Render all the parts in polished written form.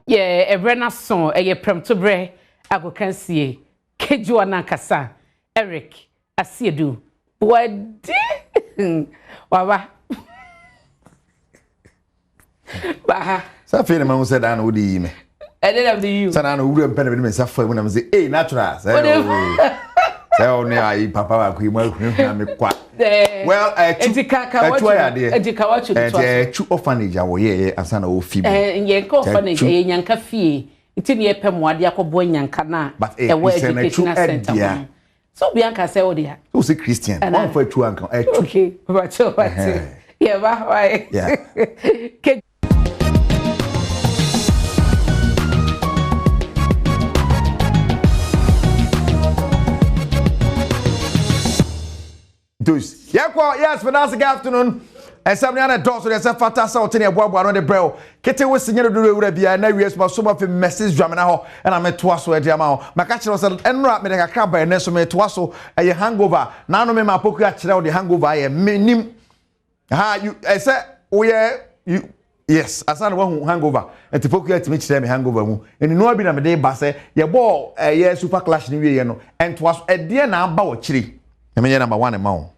ye ebrena son eye Premtobre Kasee kejuwa na kasa Eric Asiedu wadi wawa ba sa fe na ma say da na wo di me I didn't have the you sa na no wuru mpene me sa fa when am say eh natural say o ne ai papa wa ku mu na me kwa well ejika wachu chu orphanage awo ye asana o fi ye ka orphanage ye nyanka fie nti ne pem wade akobo nyanka na e wa education center so bianca say o dia so say Christian one for chu anka okay but yeah why yeah yes, for good afternoon. And somebody on a door, so there's a fantastic out in a boy on the brow. Kete was singing to do be and now yes, my some of the message drama now, and I'm a twasso at Yamao. My catcher was and rap me like a crab and then so me twasso a hangover. Now no me my pocket actually the hangover I minim. You I said, oh yeah, you yes, I said one hangover. And to pocket to me to me hangover. And no be na me day basse, your ball a year super clash new year no, and twas a dear number chili. I mean number one amount.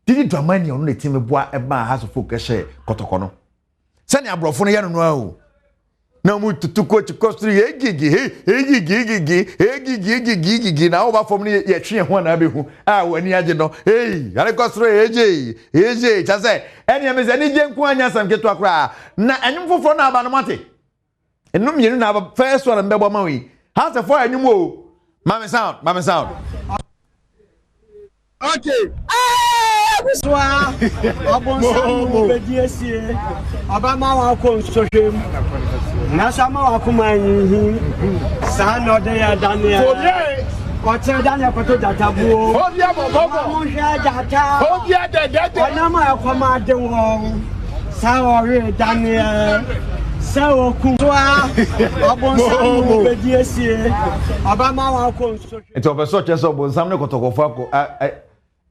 Did you dramani on the team boy a man has a focus Kotoko no? Send your brother no no. No mood to coach cost 3 gigi now over for me yet one abihu. Ah, when you know, hey, I cost 3 AJ, just say, any of any jam quanyas and get to a cry. Na and you for now about mate. And no, you don't have a first one and Baba Maui. How's the fire you move? Mamma sound. Okay. Bonsoir. Bonsoir. Obedience. Obama wa ko nsohwem. Na sama wa kuma yin. Sa no de ya Daniel. Oye. Oche Daniel koto jatabu. Obia bobo. Mo hwe jata. Obia de. Ona ma akoma de wo. Sa ore Daniel. Sa wo ku. Bonsoir. Obedience. Obama wa ko nsohwem. Enti obeso cheso bonsam ne kotokofo ko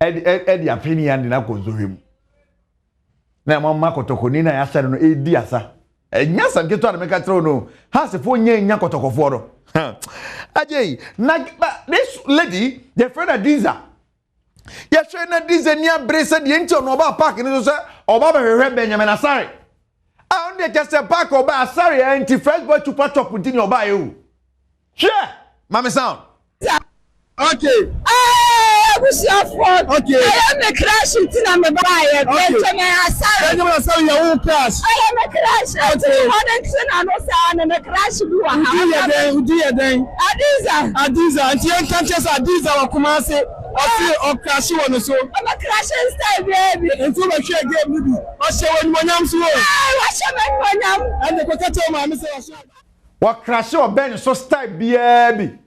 Edi apini yandi na konzohim. Na mama Kotoko ni na yasa no edi asa. Nyasa nketo na meka tro no. Ha se fo nya Kotokofo do. Ajay, na this lady, the friend Adiza. Ya friend Adiza ni abrese de enti ono ba park ni so se oba ba hwehwe Benjamin Asare. A on de just park oba Asare enti fresh boy to patch up with ni oba you. Sure, mama sound. Okay. Who's your fault? Okay. I am a crash in my buyer. Benjamin Asare. Benjamin Asare, your own crash. I am a crash. Okay. I'm a crash. Who do you then? Adiza. And you can't just Adiza or Kumasi. Or crash one or so. I'm a crashing style, baby. And so much again, maybe. I shall when I'm so. I shall make and the potato, my Mr. What crash or Ben so style, baby.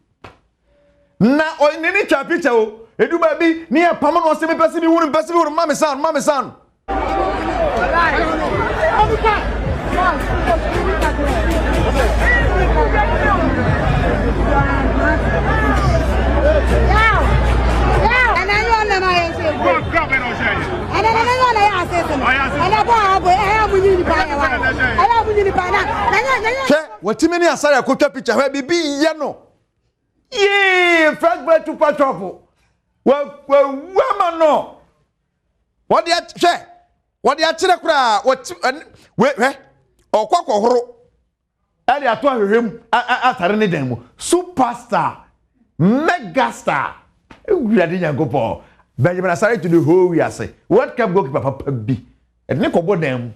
Na o nini cha picture o edu ba bi ni e pama no se me pese bi wuru mama sound what many asara ko picture where bi ye no. Yeah, fresh bread to patch up. Well, woman, no. What the share? What the actual cry? What? Wait, or quack or horo. Earlier, I told him after any demo. Superstar, megastar. We are didn't go for. Benjamin Asare to the whole year. Say, what can go Papa be? And Nico Bodem.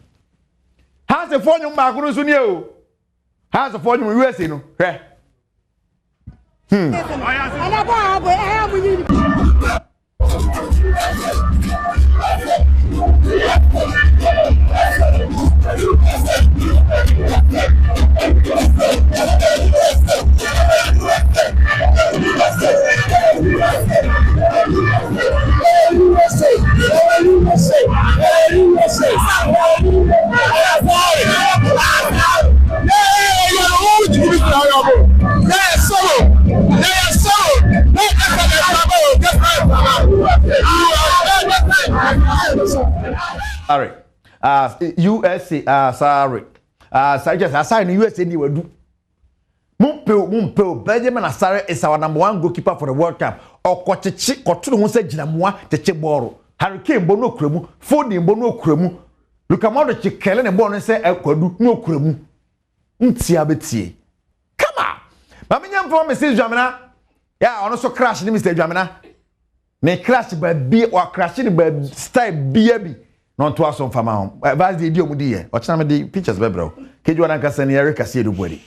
How's the phone you Marcus Unio? How's the phone you USA? No, Sorry. USA, sorry. Just assign USA ni wadu. Mumpeo Benjamin Asare is our number 1 goalkeeper for the World Cup. Or Kochichi Kotu who said Jinamwa Teche Boro. Hurricane Bono Kremu, Fodi Bono Kremu. Look at Mother Chikellen and Bono say Elkodu no Kremu. Beti. Come on. Mamma for Mrs. Jamina. Yeah, also crash Mr. Jamina. Ne crash by B or crashing by style BB. Non to us on Fama. Advise the idiom dear. Watch some of the pictures, bro. Kejuana Kasani Eric Kasee.